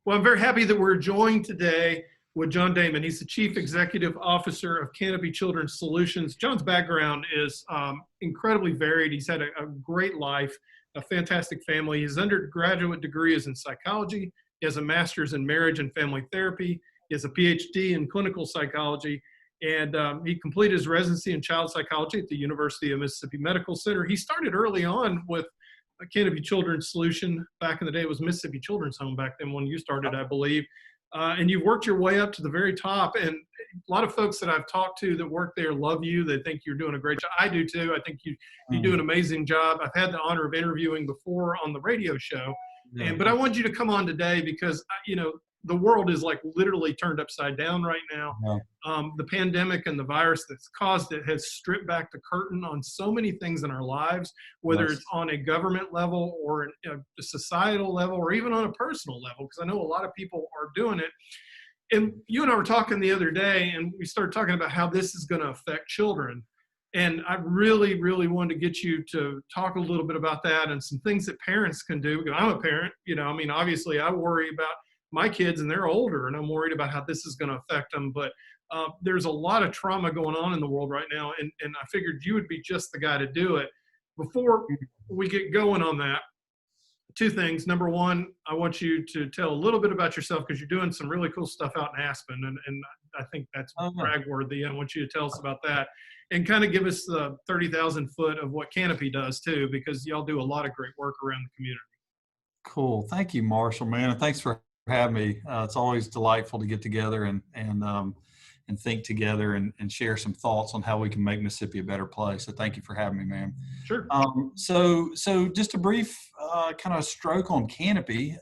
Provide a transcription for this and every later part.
Well, I'm very happy that we're joined today with John Damon. He's the Chief Executive Officer of Canopy Children's Solutions. John's background is incredibly varied. He's had a great life, a fantastic family. His undergraduate degree is in psychology. He has a master's in marriage and family therapy. He has a PhD in clinical psychology. And he completed his residency in child psychology at the University of Mississippi Medical Center. He started early on with a Canopy Children's Solution. Back in the day, it was Mississippi Children's Home back then when you started, I believe. And you've worked your way up to the very top. And a lot of folks that I've talked to that work there love you. They think you're doing a great job. I do too. I think you do an amazing job. I've had the honor of interviewing before on the radio show. But I want you to come on today because, the world is like literally turned upside down right now. The pandemic and the virus that's caused it has stripped back the curtain on so many things in our lives, whether it's on a government level or a societal level or even on a personal level, because I know a lot of people are doing it. And you and I were talking the other day, and we started talking about how this is going to affect children. And I really, really wanted to get you to talk a little bit about that and some things that parents can do. I'm a parent, obviously I worry about my kids and they're older and I'm worried about how this is going to affect them. But there's a lot of trauma going on in the world right now. And I figured you would be just the guy to do it. Before we get going on that, two things. Number one, I want you to tell a little bit about yourself because you're doing some really cool stuff out in Aspen. And I think that's brag worthy. I want you to tell us about that and kind of give us the 30,000 foot of what Canopy does too, because y'all do a lot of great work around the community. Cool. Thank you, Marshall, man. And thanks for having me. It's always delightful to get together and think together and share some thoughts on how we can make Mississippi a better place. So thank you for having me, man. Sure. So just a brief kind of stroke on Canopy.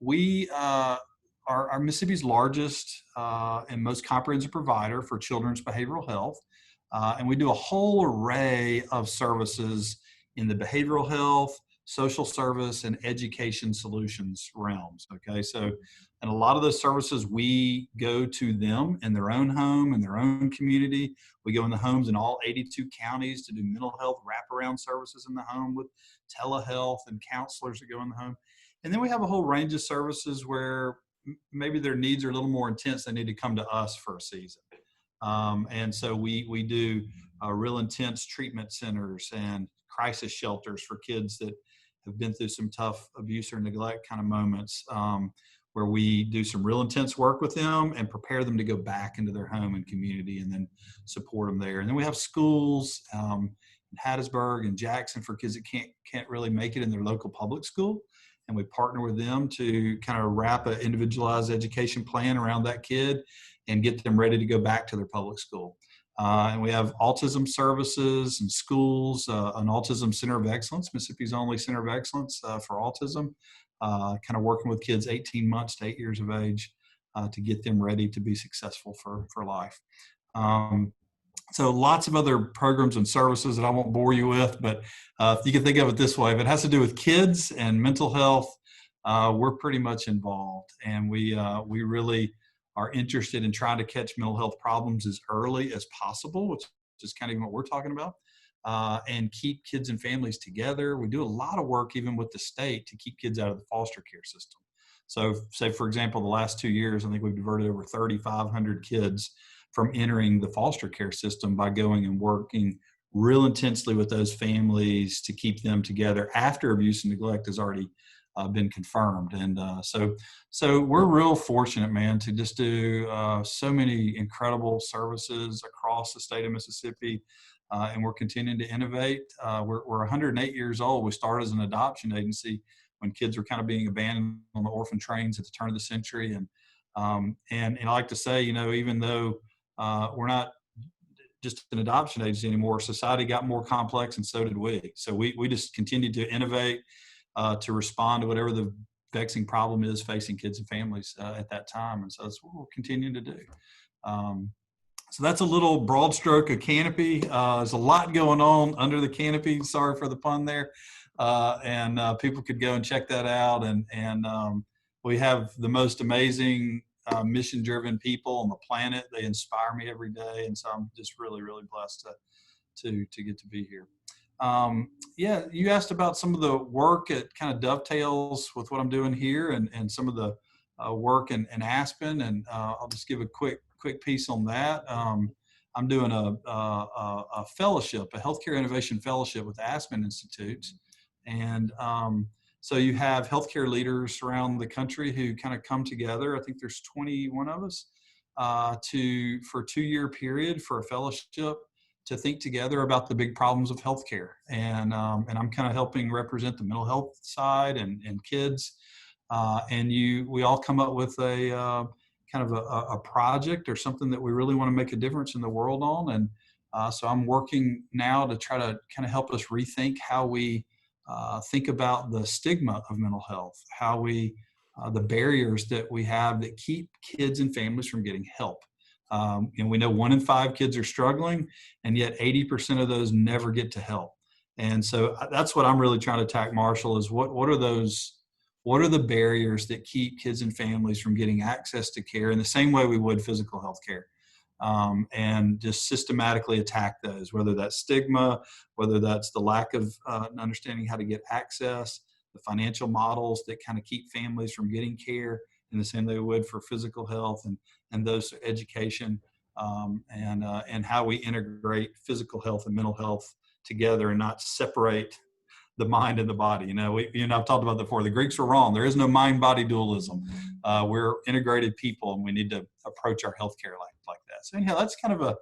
We are Mississippi's largest and most comprehensive provider for children's behavioral health. And we do a whole array of services in the behavioral health, social service, and education solutions realms. Okay, so and a lot of those services we go to them in their own home, in their own community. We go in the homes in all 82 counties to do mental health wraparound services in the home with telehealth and counselors that go in the home. And then we have a whole range of services where maybe their needs are a little more intense. They need to come to us for a season. And so we do real intense treatment centers and crisis shelters for kids that have been through some tough abuse or neglect kind of moments, where we do some real intense work with them and prepare them to go back into their home and community and then support them there. And then we have schools in Hattiesburg and Jackson for kids that can't really make it in their local public school. And we partner with them to kind of wrap an individualized education plan around that kid and get them ready to go back to their public school. And we have autism services and schools, an autism center of excellence, Mississippi's only center of excellence for autism, kind of working with kids 18 months to 8 years of age to get them ready to be successful for life. So lots of other programs and services that I won't bore you with, but if you can think of it this way, if it has to do with kids and mental health, we're pretty much involved. And we really are interested in trying to catch mental health problems as early as possible, which is kind of what we're talking about, and keep kids and families together. We do a lot of work even with the state to keep kids out of the foster care system. So say, for example, the last 2 years, I think we've diverted over 3,500 kids from entering the foster care system by going and working real intensely with those families to keep them together after abuse and neglect has already been confirmed. And so we're real fortunate, man, to just do so many incredible services across the state of Mississippi. And we're continuing to innovate. We're 108 years old. We started as an adoption agency when kids were kind of being abandoned on the orphan trains at the turn of the century. And I like to say, even though we're not just an adoption agency anymore, society got more complex and so did we. So we just continued to innovate to respond to whatever the vexing problem is facing kids and families at that time. And so that's what we're continuing to do. So that's a little broad stroke of Canopy. There's a lot going on under the canopy. Sorry for the pun there. And people could go and check that out. And we have the most amazing mission-driven people on the planet. They inspire me every day. And so I'm just really, really blessed to get to be here. You asked about some of the work. It kind of dovetails with what I'm doing here and some of the work in Aspen, and I'll just give a quick piece on that. I'm doing a fellowship, a healthcare innovation fellowship with Aspen Institutes, and so you have healthcare leaders around the country who kind of come together. I think there's 21 of us for a 2-year period for a fellowship to think together about the big problems of healthcare, and I'm kind of helping represent the mental health side and kids. We all come up with a kind of a project or something that we really want to make a difference in the world on. And so I'm working now to try to kind of help us rethink how we think about the stigma of mental health, how the barriers that we have that keep kids and families from getting help. And we know 1 in 5 kids are struggling, and yet 80% of those never get to help. And so that's what I'm really trying to attack, Marshall, is what are the barriers that keep kids and families from getting access to care in the same way we would physical health care, and just systematically attack those, whether that's stigma, whether that's the lack of understanding how to get access, the financial models that kind of keep families from getting care in the same way we would for physical health, and those education, and how we integrate physical health and mental health together and not separate the mind and the body. I've talked about that before. The Greeks were wrong. There is no mind-body dualism. We're integrated people, and we need to approach our healthcare like that. So anyhow, that's kind of a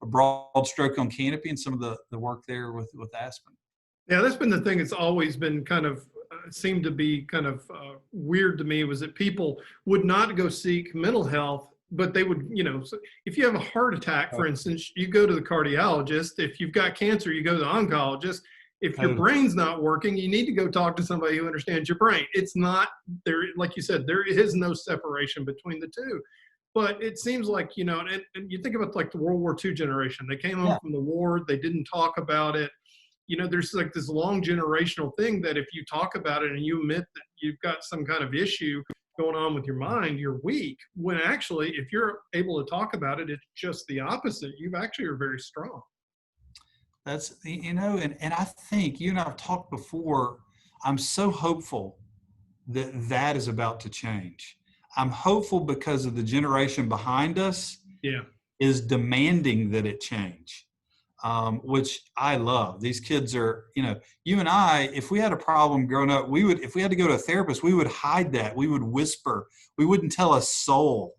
broad stroke on Canopy and some of the work there with Aspen. Yeah, that's been the thing that's always been kind of seemed to be kind of weird to me, was that people would not go seek mental health, but they would, so if you have a heart attack, for instance, you go to the cardiologist. If you've got cancer, you go to the oncologist. If your brain's not working, you need to go talk to somebody who understands your brain. It's not there, like you said, there is no separation between the two. But it seems like, and you think about like the World War II generation. They came home from the war. They didn't talk about it. There's like this long generational thing that if you talk about it and you admit that you've got some kind of issue going on with your mind, you're weak. When actually, if you're able to talk about it, it's just the opposite. You actually are very strong. That's, and I think you and I have talked before. I'm so hopeful that is about to change. I'm hopeful because of the generation behind us is demanding that it change, which I love. These kids are, you and I, if we had a problem growing up, if we had to go to a therapist, we would hide that. We would whisper. We wouldn't tell a soul,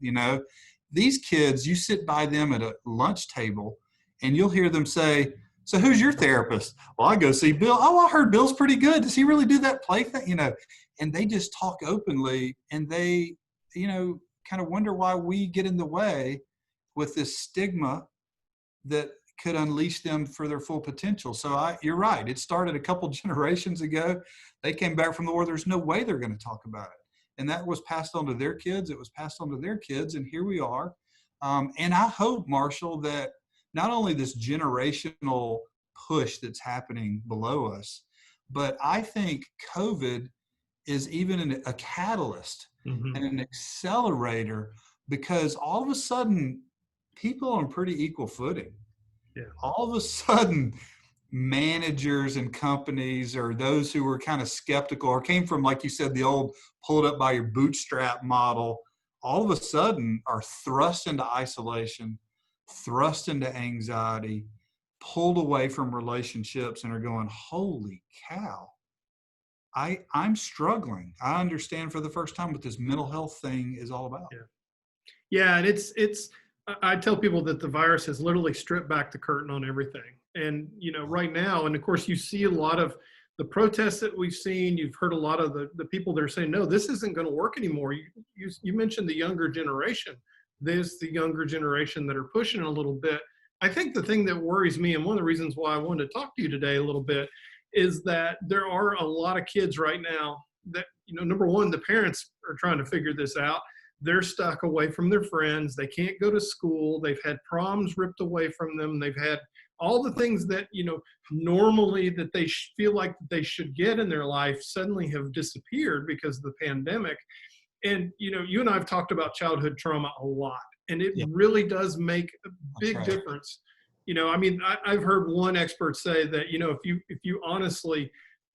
These kids, you sit by them at a lunch table and you'll hear them say, "So who's your therapist?" "Well, I go see Bill." "Oh, I heard Bill's pretty good. Does he really do that play thing?" And they just talk openly, and they, kind of wonder why we get in the way with this stigma that could unleash them for their full potential. So you're right. It started a couple generations ago. They came back from the war. There's no way they're going to talk about it. And that was passed on to their kids. It was passed on to their kids. And here we are. And I hope, Marshall, that not only this generational push that's happening below us, but I think COVID is even a catalyst and an accelerator, because all of a sudden people are on pretty equal footing. Yeah. All of a sudden managers and companies, or those who were kind of skeptical or came from, like you said, the old pull it up by your bootstrap model, all of a sudden are thrust into isolation, thrust into anxiety, pulled away from relationships, and are going, "Holy cow, I'm struggling. I understand for the first time what this mental health thing is all about." Yeah, and I tell people that the virus has literally stripped back the curtain on everything. And, right now, and of course you see a lot of the protests that we've seen. You've heard a lot of the people that are saying, no, this isn't going to work anymore. You mentioned the younger generation. There's the younger generation that are pushing a little bit. I think the thing that worries me, and one of the reasons why I wanted to talk to you today a little bit, is that there are a lot of kids right now that, number one, the parents are trying to figure this out. They're stuck away from their friends. They can't go to school. They've had proms ripped away from them. They've had all the things that, normally that they feel like they should get in their life suddenly have disappeared because of the pandemic. And, you and I have talked about childhood trauma a lot, and it really does make a big difference. I've heard one expert say that, if you honestly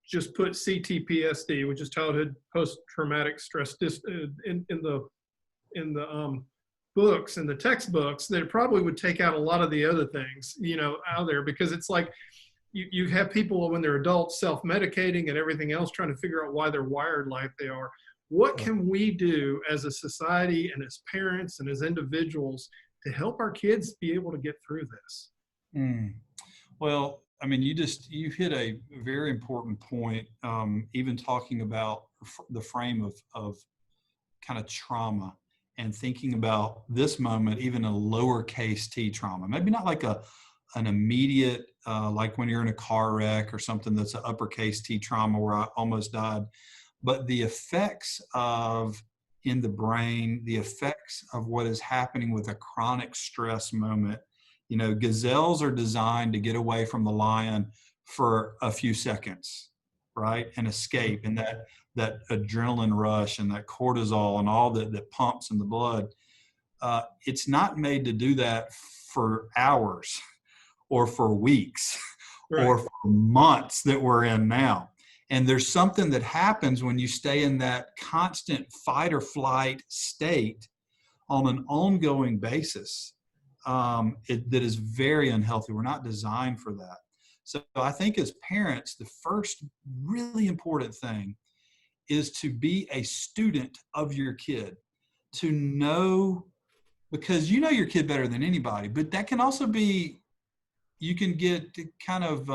just put CTPSD, which is childhood post-traumatic stress in the books and the textbooks, that it probably would take out a lot of the other things, out there, because it's like you have people when they're adults self-medicating and everything else, trying to figure out why they're wired like they are. What can we do as a society and as parents and as individuals to help our kids be able to get through this? Well, I mean, you hit a very important point, even talking about the frame of kind of trauma and thinking about this moment, even a lowercase t trauma, maybe not like an immediate, like when you're in a car wreck or something that's an uppercase T trauma where I almost died, but the effects in the brain, the effects of what is happening with a chronic stress moment. Gazelles are designed to get away from the lion for a few seconds, right? And escape, and that adrenaline rush and that cortisol and all that pumps in the blood. It's not made to do that for hours or for weeks Right. or for months that we're in now. And there's something that happens when you stay in that constant fight or flight state on an ongoing basis. That is very unhealthy. We're not designed for that. So I think as parents, the first really important thing is to be a student of your kid, to know, because you know your kid better than anybody, but that can also be, you can get kind of,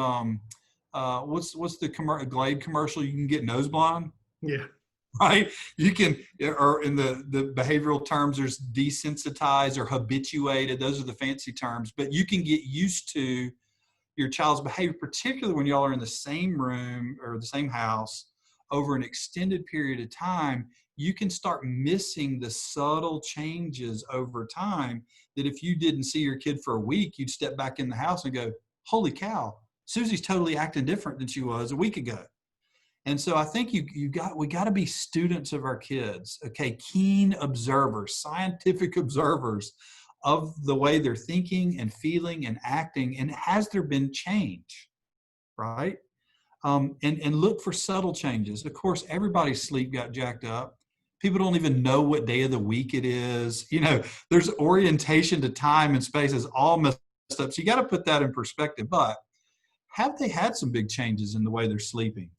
what's the Glade commercial? You can get nose blind. Yeah. Right? You can, or in the behavioral terms, there's desensitized or habituated. Those are the fancy terms, but you can get used to your child's behavior, particularly when y'all are in the same room or the same house over an extended period of time. You can start missing the subtle changes over time that if you didn't see your kid for a week, you'd step back in the house and go, holy cow, Susie's totally acting different than she was a week ago. And so I think we got to be students of our kids, okay, keen observers, scientific observers of the way they're thinking and feeling and acting, and has there been change, right? And look for subtle changes. Of course, everybody's sleep got jacked up. People don't even know what day of the week it is. There's orientation to time and space is all messed up. So you got to put that in perspective. But have they had some big changes in the way they're sleeping?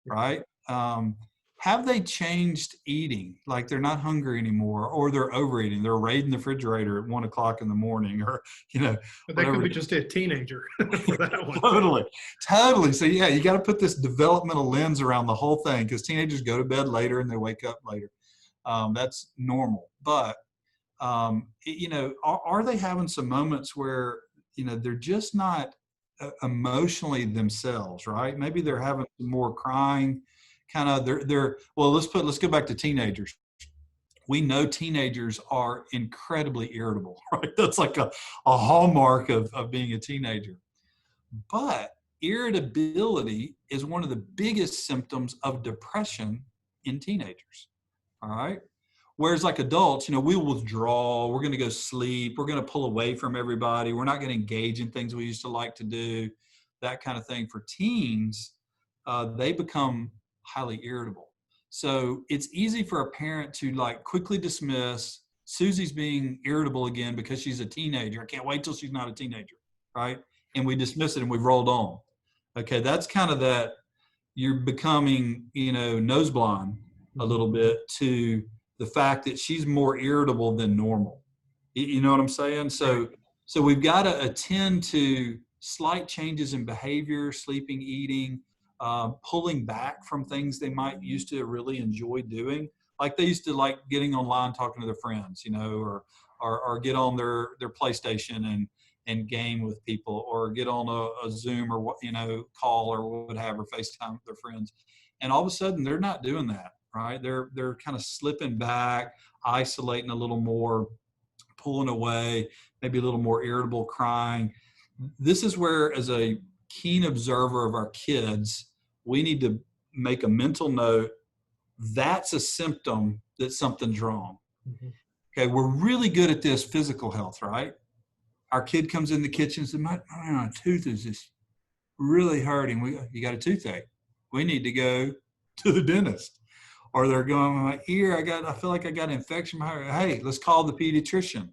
Right? Have they changed eating? Like they're not hungry anymore, or they're overeating. They're raiding the refrigerator at 1 o'clock in the morning, or But that could be just a teenager for that one. Totally. So yeah, you got to put this developmental lens around the whole thing, because teenagers go to bed later and they wake up later. That's normal. But are they having some moments where they're just not emotionally themselves, right? Maybe they're having more crying, kind of let's go back to teenagers. We know teenagers are incredibly irritable, right? That's like a hallmark of being a teenager. But irritability is one of the biggest symptoms of depression in teenagers. All right. Whereas like adults, we'll withdraw, we're going to go sleep, we're going to pull away from everybody, we're not going to engage in things we used to like to do, that kind of thing. For teens, they become highly irritable. So it's easy for a parent to like quickly dismiss Susie's being irritable again because she's a teenager. I can't wait till she's not a teenager, right? And we dismiss it and we've rolled on. Okay, that's kind of that you're becoming, nose blind a little bit to the fact that she's more irritable than normal. You know what I'm saying? So we've got to attend to slight changes in behavior, sleeping, eating, pulling back from things they might used to really enjoy doing. Like they used to like getting online, talking to their friends, or get on their PlayStation and game with people, or get on a Zoom or call or whatever, FaceTime with their friends. And all of a sudden they're not doing that. Right? They're kind of slipping back, isolating a little more, pulling away, maybe a little more irritable, crying. This is where, as a keen observer of our kids, we need to make a mental note. That's a symptom that something's wrong. Mm-hmm. Okay, we're really good at this physical health, right? Our kid comes in the kitchen and says, my tooth is just really hurting. You got a toothache. we need to go to the dentist. Or they're going, my ear, I feel like I got an infection. Hey, let's call the pediatrician.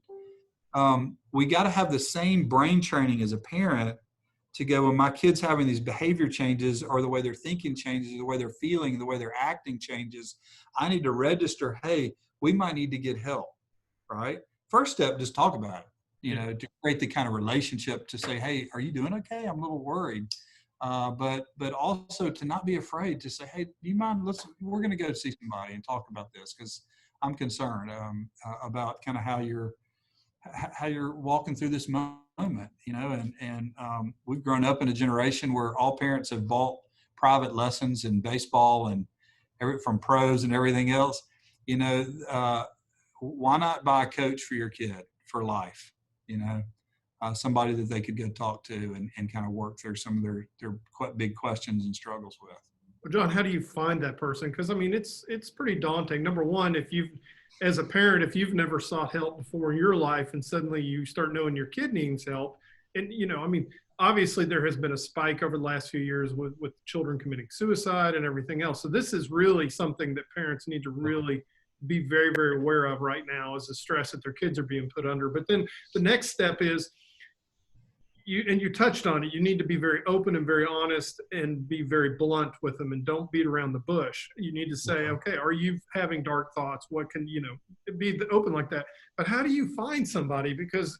We got to have the same brain training as a parent to go, when my kid's having these behavior changes, or the way they're thinking changes, the way they're feeling, the way they're acting changes, I need to register, hey, we might need to get help, right? First step, just talk about it, to create the kind of relationship to say, hey, are you doing okay? I'm a little worried. But also to not be afraid to say, hey, do you mind, we're going to go see somebody and talk about this, because I'm concerned about kind of how you're walking through this moment, and we've grown up in a generation where all parents have bought private lessons in baseball and from pros and everything else. Why not buy a coach for your kid for life? Somebody that they could go talk to and kind of work through some of their quite big questions and struggles with. Well, John, how do you find that person? Because it's pretty daunting. Number one, as a parent, if you've never sought help before in your life, and suddenly you start knowing your kid needs help, and obviously there has been a spike over the last few years with children committing suicide and everything else. So this is really something that parents need to really be very, very aware of right now, is the stress that their kids are being put under. But then the next step is, you touched on it, you need to be very open and very honest and be very blunt with them, and don't beat around the bush. You need to say, okay, are you having dark thoughts? What can, be open like that. But how do you find somebody? Because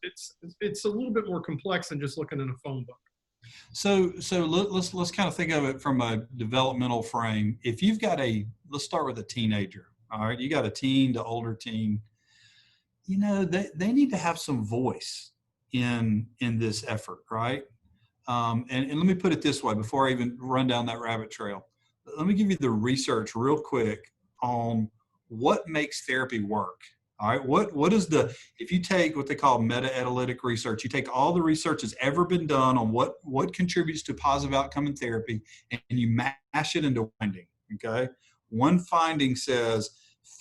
it's a little bit more complex than just looking in a phone book. So let's kind of think of it from a developmental frame. If you've got let's start with a teenager. All right. You got a teen to older teen, they need to have some voice in this effort, right? And let me put it this way before I even run down that rabbit trail. Let me give you the research real quick on what makes therapy work. All right, what is if you take what they call meta-analytic research, you take all the research that's ever been done on what contributes to positive outcome in therapy, and you mash it into finding, okay? One finding says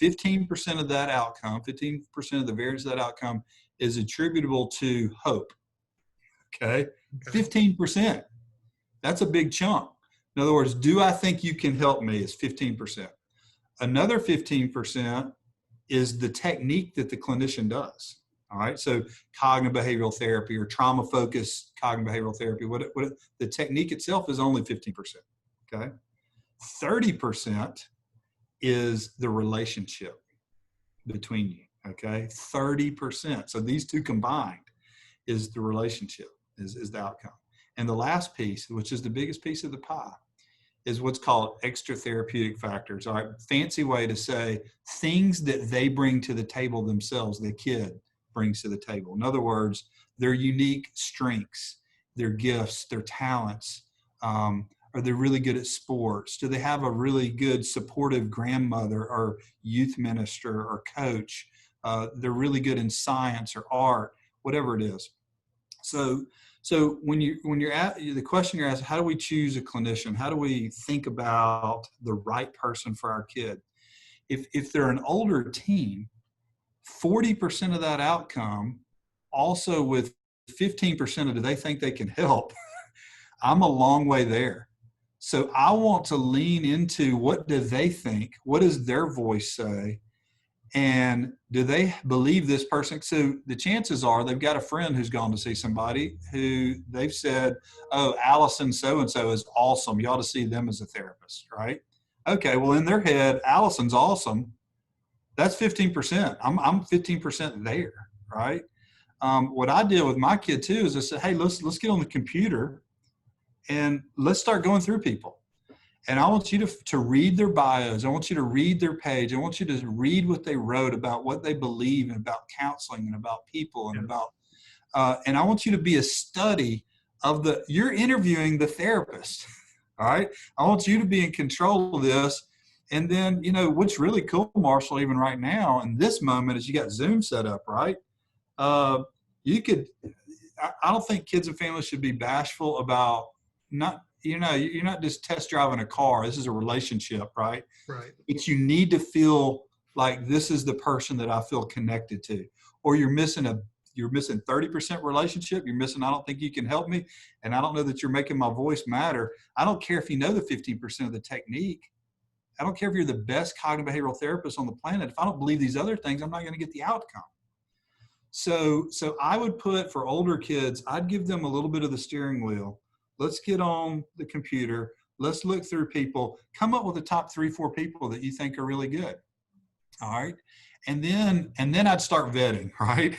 15% of that outcome, 15% of the variance of that outcome is attributable to hope. Okay. 15%. That's a big chunk. In other words, do I think you can help me is 15%. Another 15% is the technique that the clinician does. All right. So cognitive behavioral therapy or trauma focused cognitive behavioral therapy, the technique itself is only 15%. Okay. 30% is the relationship between you. Okay, 30%. So these two combined is the relationship, is the outcome. And the last piece, which is the biggest piece of the pie, is what's called extra therapeutic factors. All right, fancy way to say things that they bring to the table themselves, the kid brings to the table. In other words, their unique strengths, their gifts, their talents. Are they really good at sports? Do they have a really good supportive grandmother or youth minister or coach? They're really good in science or art, whatever it is. So when you're at the question you're asking, how do we choose a clinician? How do we think about the right person for our kid? If they're an older teen, 40% of that outcome, also with 15% of do they think they can help? I'm a long way there. So I want to lean into what do they think? What does their voice say? And do they believe this person? So the chances are they've got a friend who's gone to see somebody who they've said, oh, Allison so-and-so is awesome. You ought to see them as a therapist, right? Okay, well, in their head, Allison's awesome. That's 15%. I'm 15% there, right? What I did with my kid too is I said, hey, let's get on the computer and let's start going through people. And I want you to read their bios. I want you to read their page. I want you to read what they wrote about what they believe and about counseling and about people and about, and I want you to be a study of you're interviewing the therapist. All right. I want you to be in control of this. And then, what's really cool, Marshall, even right now in this moment is you got Zoom set up, right? I don't think kids and families should be bashful about you're not just test driving a car. This is a relationship, right? Right. But you need to feel like this is the person that I feel connected to, or you're missing you're missing 30% relationship. You're missing, I don't think you can help me. And I don't know that you're making my voice matter. I don't care if you know the 15% of the technique. I don't care if you're the best cognitive behavioral therapist on the planet. If I don't believe these other things, I'm not going to get the outcome. So I would put, for older kids, I'd give them a little bit of the steering wheel. Let's get on the computer. Let's look through people, come up with the top 3-4 people that you think are really good. All right. And then I'd start vetting, right?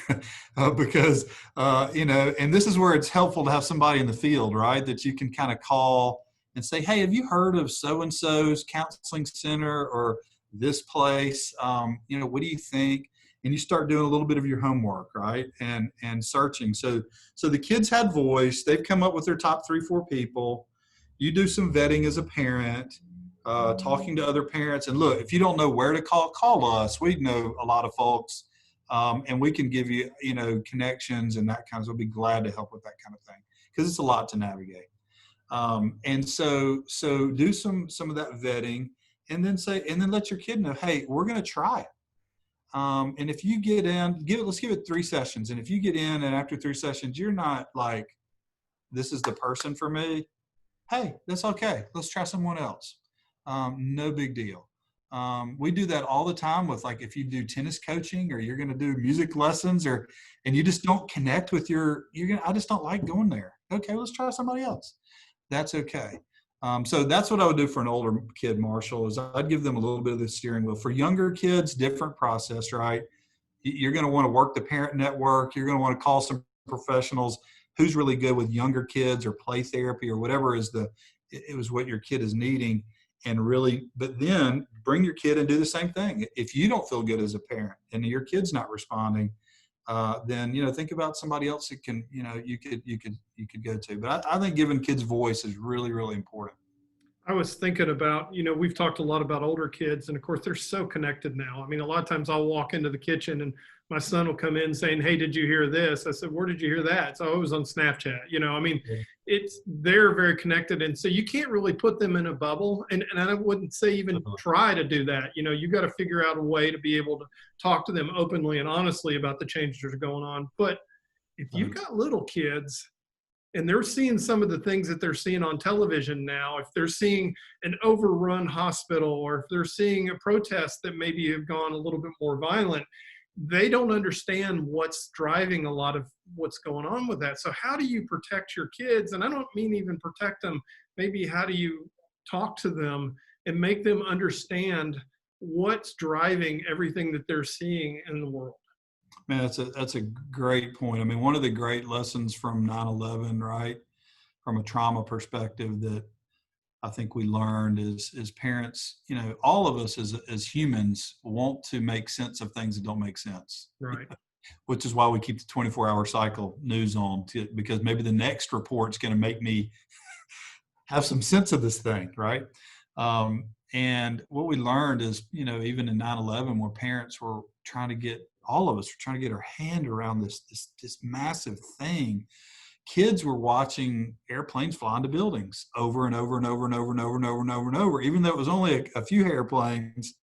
Because, and this is where it's helpful to have somebody in the field, right? That you can kind of call and say, hey, have you heard of so-and-so's counseling center or this place? What do you think? And you start doing a little bit of your homework, right? And searching. So the kids had voice. They've come up with their top 3-4 people. You do some vetting as a parent, talking to other parents. And look, if you don't know where to call us. We know a lot of folks, and we can give you, connections and that kind of. We'll be glad to help with that kind of thing because it's a lot to navigate. And so do some of that vetting, and then let your kid know, hey, we're going to try it. And if you get in, let's give it 3 sessions. And if you get in and after 3 sessions, you're not like, this is the person for me. Hey, that's okay. Let's try someone else. No big deal. We do that all the time with, like, if you do tennis coaching or you're going to do music lessons and you just don't connect with I just don't like going there. Okay, let's try somebody else. That's okay. So that's what I would do for an older kid, Marshall, is I'd give them a little bit of the steering wheel. For younger kids, different process, right? You're going to want to work the parent network. You're going to want to call some professionals who's really good with younger kids or play therapy or whatever it was what your kid is needing. And really, but then bring your kid and do the same thing. If you don't feel good as a parent and your kid's not responding, then, think about somebody else that can, you could go to. But I think giving kids voice is really, really important. I was thinking about, we've talked a lot about older kids, and of course they're so connected now. I mean, a lot of times I'll walk into the kitchen and my son will come in saying, hey, did you hear this? I said, where did you hear that? So it was on Snapchat. They're very connected. And so you can't really put them in a bubble. And I wouldn't say even try to do that. You got to figure out a way to be able to talk to them openly and honestly about the changes that are going on. But if you've got little kids and they're seeing some of the things that they're seeing on television now, if they're seeing an overrun hospital, or if they're seeing a protest that maybe have gone a little bit more violent, they don't understand what's driving a lot of what's going on with that. So how do you protect your kids? And I don't mean even protect them. Maybe how do you talk to them and make them understand what's driving everything that they're seeing in the world? Man, that's a great point. I mean, one of the great lessons from 9/11, right, from a trauma perspective that I think we learned is parents, all of us as humans want to make sense of things that don't make sense. Right. Which is why we keep the 24-hour cycle news on, because maybe the next report's going to make me have some sense of this thing, right? And what we learned is, even in 9/11, where parents were trying to get, all of us were trying to get our hand around this massive thing. Kids were watching airplanes fly into buildings over and over and over and over and over and over and over and over, even though it was only a few airplanes.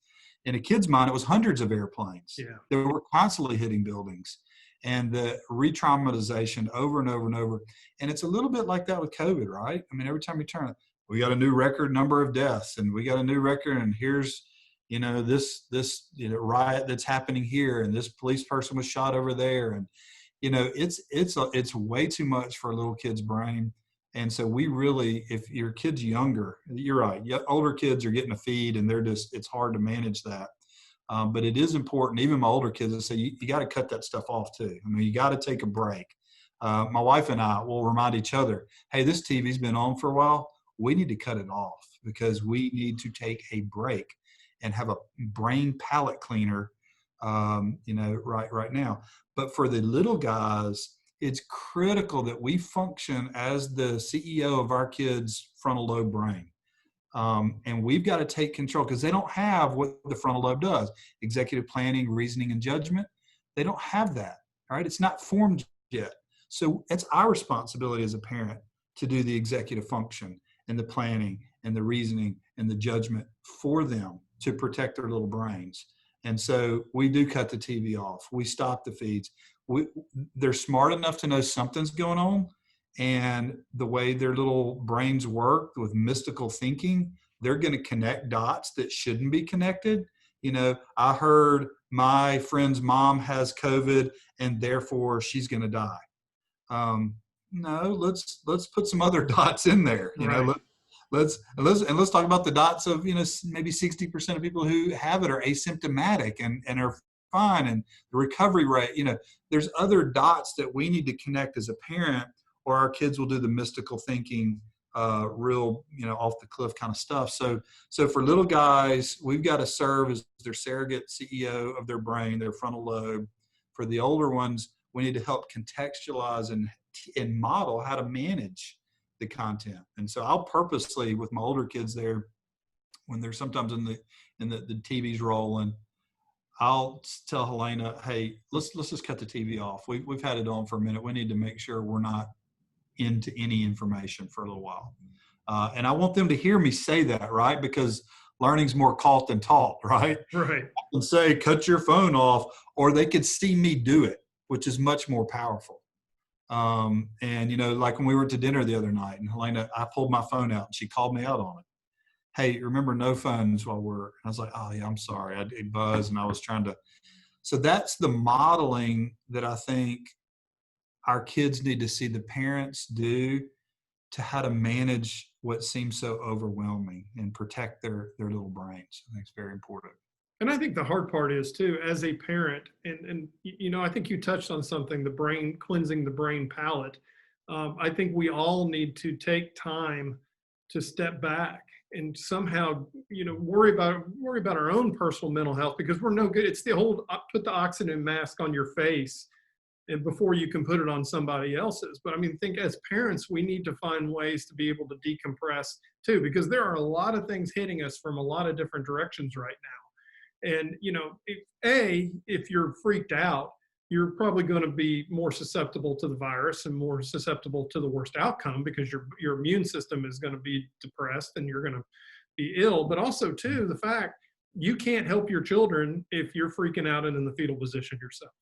In a kid's mind, it was hundreds of airplanes that were constantly hitting buildings, and the re-traumatization over and over and over. And it's a little bit like that with COVID, right? I mean, every time you turn it, we got a new record number of deaths, and we got a new record, and here's, this riot that's happening here, and this police person was shot over there. And, it's way too much for a little kid's brain. And so we really, if your kid's younger, you're right. Older kids are getting a feed, and it's hard to manage that. But it is important. Even my older kids, I say, you got to cut that stuff off too. I mean, you got to take a break. My wife and I will remind each other, hey, this TV's been on for a while. We need to cut it off because we need to take a break and have a brain palate cleaner, right now. But for the little guys, it's critical that we function as the CEO of our kids' frontal lobe brain. And we've got to take control, because they don't have what the frontal lobe does: executive planning, reasoning, and judgment. They don't have that. All right. It's not formed yet. So it's our responsibility as a parent to do the executive function and the planning and the reasoning and the judgment for them to protect their little brains. And so we do cut the TV off. We stop the feeds. They're smart enough to know something's going on. And the way their little brains work with mystical thinking, they're going to connect dots that shouldn't be connected. I heard my friend's mom has COVID and therefore she's going to die. No, let's put some other dots in there. Right. Let's talk about the dots of maybe 60% of people who have it are asymptomatic and are fine, and the recovery rate. There's other dots that we need to connect as a parent, or our kids will do the mystical thinking, real off the cliff kind of stuff. So for little guys, we've got to serve as their surrogate CEO of their brain, their frontal lobe. For the older ones, we need to help contextualize and model how to manage the content. And so I'll purposely, with my older kids there, when they're sometimes in the TV's rolling, I'll tell Helena, hey, let's just cut the TV off. We've had it on for a minute. We need to make sure we're not into any information for a little while. And I want them to hear me say that, right? Because learning's more caught than taught, right? Right. I can say, cut your phone off, or they could see me do it, which is much more powerful. And like when we were to dinner the other night, and Helena, I pulled my phone out and she called me out on it. Hey, remember, no phones while we're, and I was like, oh yeah, I'm sorry. I did buzz and I was trying to. So that's the modeling that I think our kids need to see the parents do to how to manage what seems so overwhelming and protect their little brains. I think it's very important. And I think the hard part is too, as a parent, and I think you touched on something, the brain, cleansing the brain palette. I think we all need to take time to step back and somehow, worry about our own personal mental health, because we're no good. It's the whole put the oxygen mask on your face and before you can put it on somebody else's. But I think as parents, we need to find ways to be able to decompress too, because there are a lot of things hitting us from a lot of different directions right now. And, if you're freaked out, you're probably going to be more susceptible to the virus and more susceptible to the worst outcome, because your immune system is going to be depressed and you're going to be ill. But also, too, the fact you can't help your children if you're freaking out and in the fetal position yourself.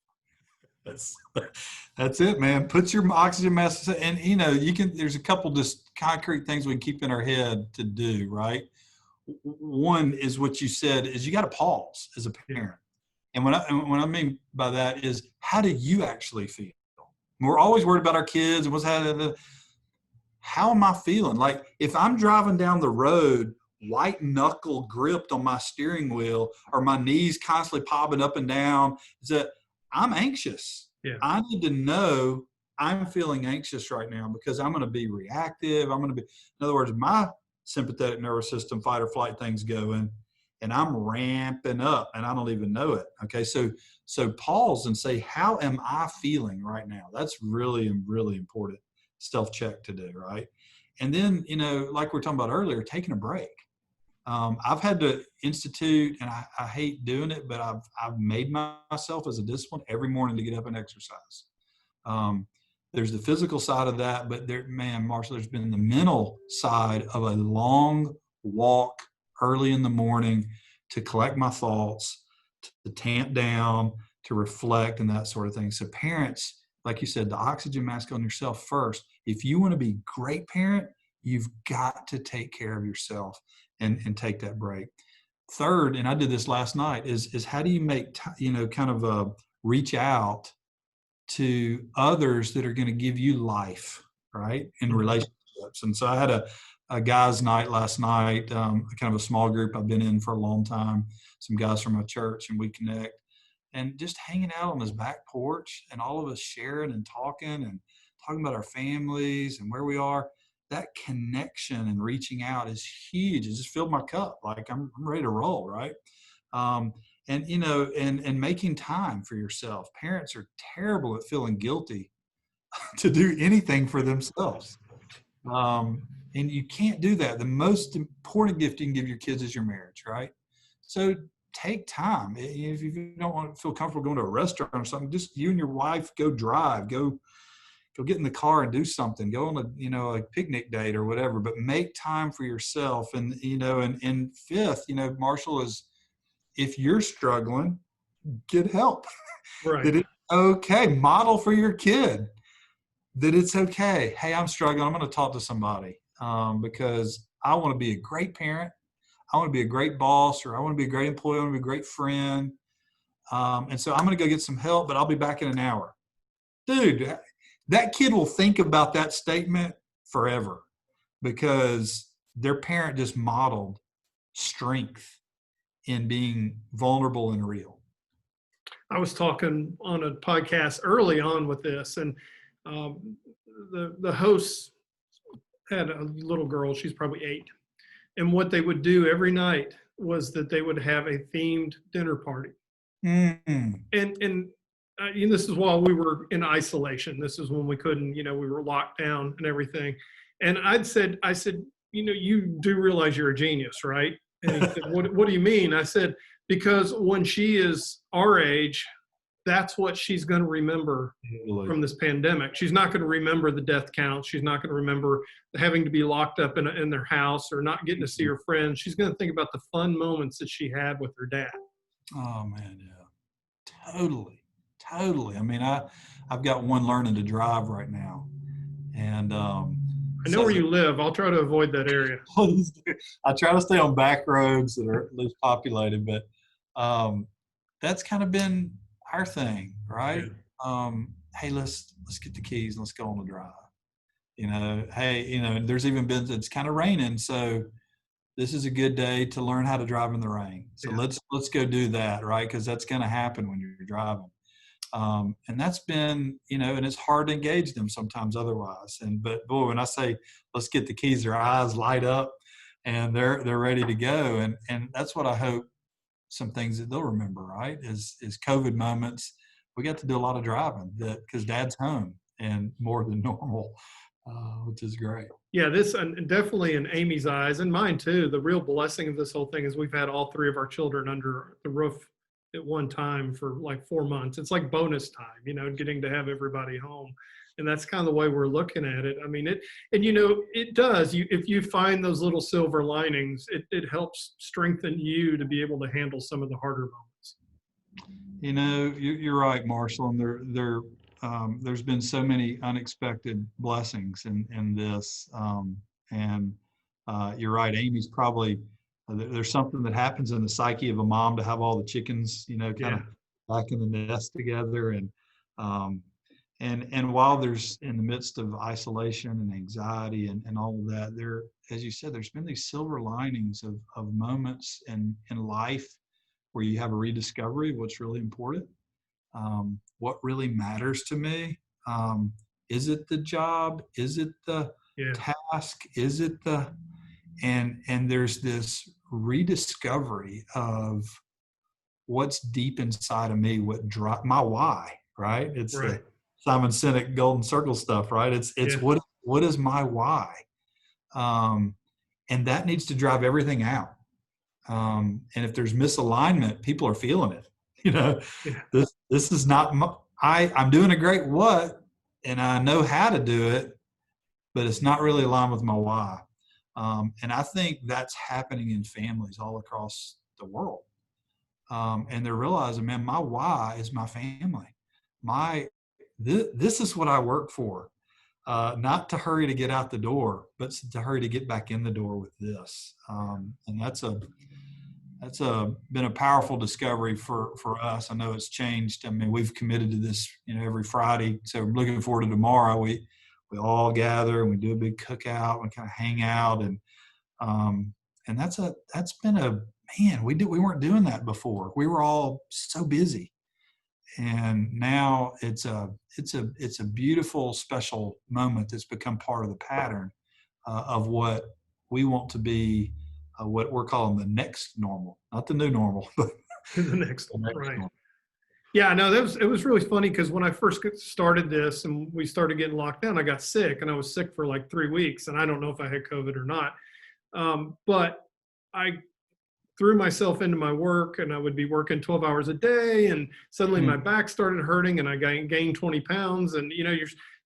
That's it, man. Put your oxygen mask, and there's a couple just concrete things we can keep in our head to do, right? One is what you said, is you got to pause as a parent. And what I mean by that is, how do you actually feel? We're always worried about our kids and what's happening. How am I feeling? Like if I'm driving down the road, white knuckle gripped on my steering wheel, or my knees constantly popping up and down, is that I'm anxious. Yeah. I need to know I'm feeling anxious right now, because I'm going to be reactive. In other words, my sympathetic nervous system, fight or flight thing's going, and I'm ramping up and I don't even know it. Okay. So pause and say, how am I feeling right now? That's really, really important self-check to do. Right. And then, like we were talking about earlier, taking a break. I've had to institute, and I hate doing it, but I've made myself as a discipline every morning to get up and exercise. There's the physical side of that, but Marshall, there's been the mental side of a long walk early in the morning to collect my thoughts, to tamp down, to reflect, and that sort of thing. So parents, like you said, the oxygen mask on yourself first. If you want to be a great parent, you've got to take care of yourself and take that break. Third, and I did this last night, is how do you make, reach out to others that are going to give you life, right, in relationships. And so I had a guys' night last night, kind of a small group I've been in for a long time, some guys from my church, and we connect, and just hanging out on his back porch, and all of us sharing and talking about our families and where we are. That connection and reaching out is huge. It just filled my cup. Like I'm ready to roll, right? And making time for yourself. Parents are terrible at feeling guilty to do anything for themselves. And you can't do that. The most important gift you can give your kids is your marriage, right? So take time. If you don't want to feel comfortable going to a restaurant or something, just you and your wife go drive, go get in the car and do something, go on a picnic date or whatever, but make time for yourself. And, and fifth, Marshall, is if you're struggling, get help. Right. That it's okay. Model for your kid that it's okay. Hey, I'm struggling. I'm going to talk to somebody because I want to be a great parent. I want to be a great boss, or I want to be a great employee. I want to be a great friend. And so I'm going to go get some help, but I'll be back in an hour. Dude, that kid will think about that statement forever because their parent just modeled strength in being vulnerable and real. I was talking on a podcast early on with this, and the host had a little girl. She's probably 8. And what they would do every night was that they would have a themed dinner party. Mm. And this is while we were in isolation. This is when we couldn't, we were locked down and everything. And I said, you do realize you're a genius, right? And he said, what do you mean? I said, because when she is our age, that's what she's going to remember from this pandemic. She's not going to remember the death counts. She's not going to remember having to be locked up in their house or not getting to see her friends. She's going to think about the fun moments that she had with her dad. Oh man, yeah, totally. I mean, I've got one learning to drive right now, and I know where you live. I'll try to avoid that area. I try to stay on back roads that are least populated, but that's kind of been our thing, right? Yeah. Hey, let's get the keys and let's go on the drive. Hey, there's even been, it's kind of raining, so this is a good day to learn how to drive in the rain. So Yeah. let's go do that, right? Because that's going to happen when you're driving. And that's been, and it's hard to engage them sometimes otherwise. But boy, when I say let's get the keys, their eyes light up and they're ready to go. And that's what I hope, some things that they'll remember, right? Is COVID moments. We got to do a lot of driving because Dad's home and more than normal, which is great. Yeah, this and definitely in Amy's eyes and mine too. The real blessing of this whole thing is we've had all 3 of our children under the roof at one time for like 4 months. It's like bonus time, getting to have everybody home. And that's kind of the way we're looking at it. I mean, it does. If you find those little silver linings, it helps strengthen you to be able to handle some of the harder moments. You're right, Marshall. And there's been so many unexpected blessings in this. And you're right, Amy's probably, there's something that happens in the psyche of a mom to have all the chickens, kind of back in the nest together. And while there's in the midst of isolation and anxiety and all of that, there, as you said, there's been these silver linings of moments in life where you have a rediscovery of what's really important. What really matters to me? Is it the job? Is it the task? Is it and there's this rediscovery of what's deep inside of me, what drives my why, right? It's right. The Simon Sinek golden circle stuff, right? It's what is my why? And that needs to drive everything out. And if there's misalignment, people are feeling it. This is not I'm doing a great what, and I know how to do it, but it's not really aligned with my why. And I think that's happening in families all across the world. And they're realizing, man, my why is my family. This is what I work for. Not to hurry to get out the door, but to hurry to get back in the door with this. And that's been a powerful discovery for us. I know it's changed. I mean, we've committed to this, every Friday. So I'm looking forward to tomorrow. We all gather and we do a big cookout and kind of hang out. And that's been man, we weren't doing that before. We were all so busy. And now it's a beautiful, special moment that's become part of the pattern of what we want to be, what we're calling the next normal, not the new normal, but the next right. Normal. Yeah, no, it was really funny because when I first started this and we started getting locked down, I got sick and I was sick for like 3 weeks and I don't know if I had COVID or not. But I threw myself into my work and I would be working 12 hours a day and suddenly my back started hurting and I gained 20 pounds and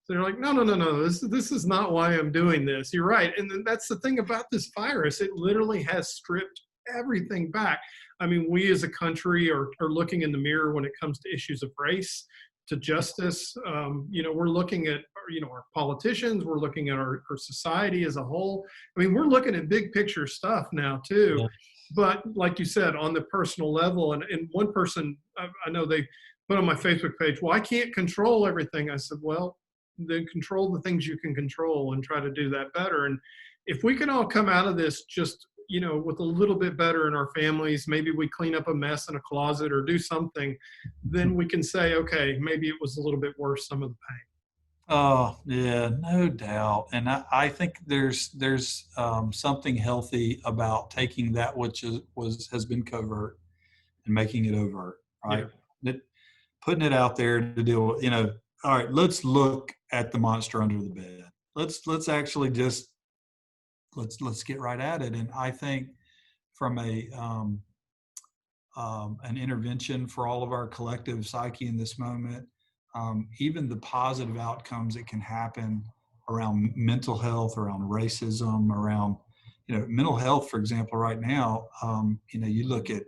they're like, no, this is not why I'm doing this. You're right. And then that's the thing about this virus. It literally has stripped everything back. I mean, we as a country are looking in the mirror when it comes to issues of race, to justice. We're looking at, our politicians, we're looking at our society as a whole. I mean, we're looking at big picture stuff now too. Yeah. But like you said, on the personal level, and one person, I know they put on my Facebook page, well, I can't control everything. I said, well, then control the things you can control and try to do that better. And if we can all come out of this just, with a little bit better in our families, maybe we clean up a mess in a closet or do something, then we can say, okay, maybe it was a little bit worse, some of the pain. Oh yeah, no doubt. And I think there's something healthy about taking that which has been covert and making it overt, right? Putting it out there to deal with, all right, let's look at the monster under the bed. Let's actually just let's get right at it. And I think from an intervention for all of our collective psyche in this moment, even the positive outcomes that can happen around mental health, around racism, around, mental health, for example, right now, you look at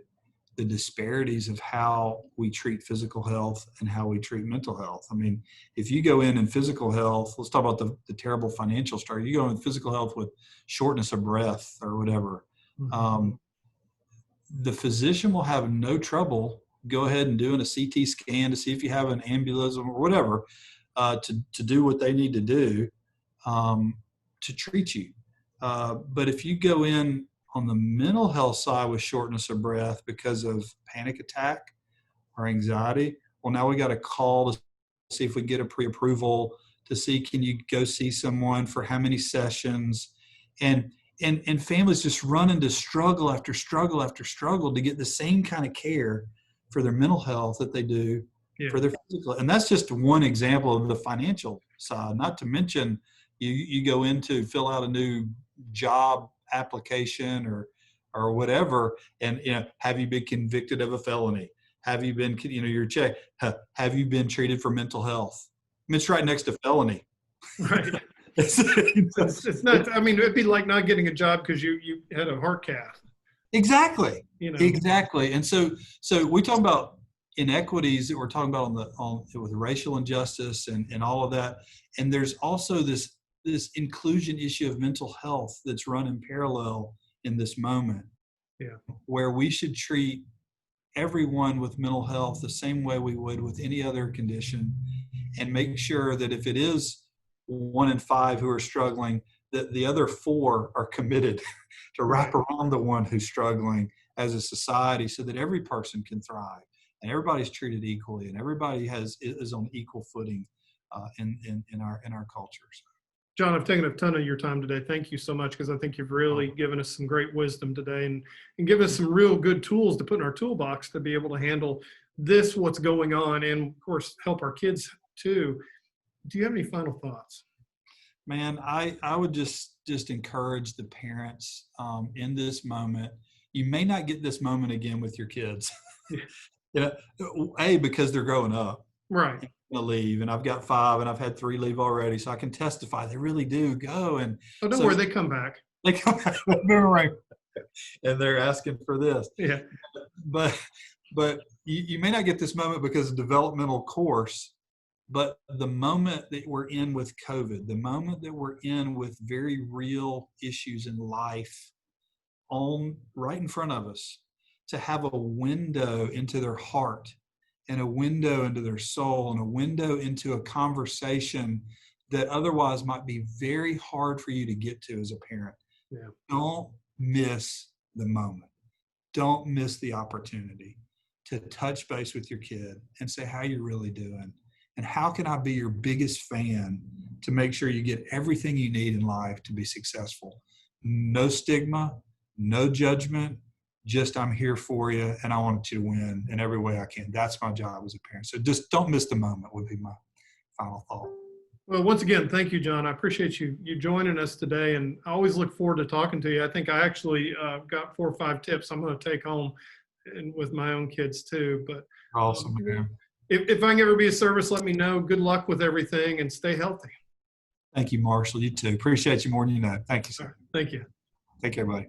the disparities of how we treat physical health and how we treat mental health. I mean, if you go in physical health, let's talk about the terrible financial story. You go in physical health with shortness of breath or whatever. Mm-hmm. The physician will have no trouble go ahead and doing a CT scan to see if you have an embolism or whatever, to do what they need to do to treat you. But if you go in on the mental health side with shortness of breath because of panic attack or anxiety, well, now we got to call to see if we get a pre-approval to see, can you go see someone for how many sessions? And families just run into struggle after struggle after struggle to get the same kind of care for their mental health that they do for their physical. And that's just one example of the financial side, not to mention you go in to fill out a new job application or whatever. And, have you been convicted of a felony? Have you been, your check, have you been treated for mental health? I mean, it's right next to felony. Right. It's not, I mean, it'd be like not getting a job because you had a heart cath. Exactly. Exactly. And so we talk about inequities that we're talking about with racial injustice and all of that. And there's also this inclusion issue of mental health that's run in parallel in this moment. Yeah. Where we should treat everyone with mental health the same way we would with any other condition, and make sure that if it is 1 in 5 who are struggling, that the other 4 are committed to wrap around the one who's struggling as a society, so that every person can thrive and everybody's treated equally and everybody is on equal footing in our cultures. John, I've taken a ton of your time today. Thank you so much, because I think you've really given us some great wisdom today and given us some real good tools to put in our toolbox to be able to handle what's going on, and of course help our kids too. Do you have any final thoughts? Man, I would just encourage the parents in this moment. You may not get this moment again with your kids. Because they're growing up. Right. To leave, and I've got 5 and I've had 3 leave already, so I can testify they really do go. And don't worry, they come back. They come back, boomerang, and they're asking for this. Yeah. But you may not get this moment because of developmental course, but the moment that we're in with COVID, the moment that we're in with very real issues in life right in front of us, to have a window into their heart and a window into their soul and a window into a conversation that otherwise might be very hard for you to get to as a parent. Yeah. Don't miss the moment. Don't miss the opportunity to touch base with your kid and say, how you really doing? And how can I be your biggest fan to make sure you get everything you need in life to be successful? No stigma, no judgment. Just, I'm here for you, and I want you to win in every way I can. That's my job as a parent. So just don't miss the moment would be my final thought. Well, once again, thank you, John. I appreciate you joining us today, and I always look forward to talking to you. I think I actually got 4 or 5 tips I'm going to take home and with my own kids too. But awesome, man. If I can ever be of service, let me know. Good luck with everything, and stay healthy. Thank you, Marshall. You too. Appreciate you more than you know. Thank you, sir. Thank you. Take care, buddy.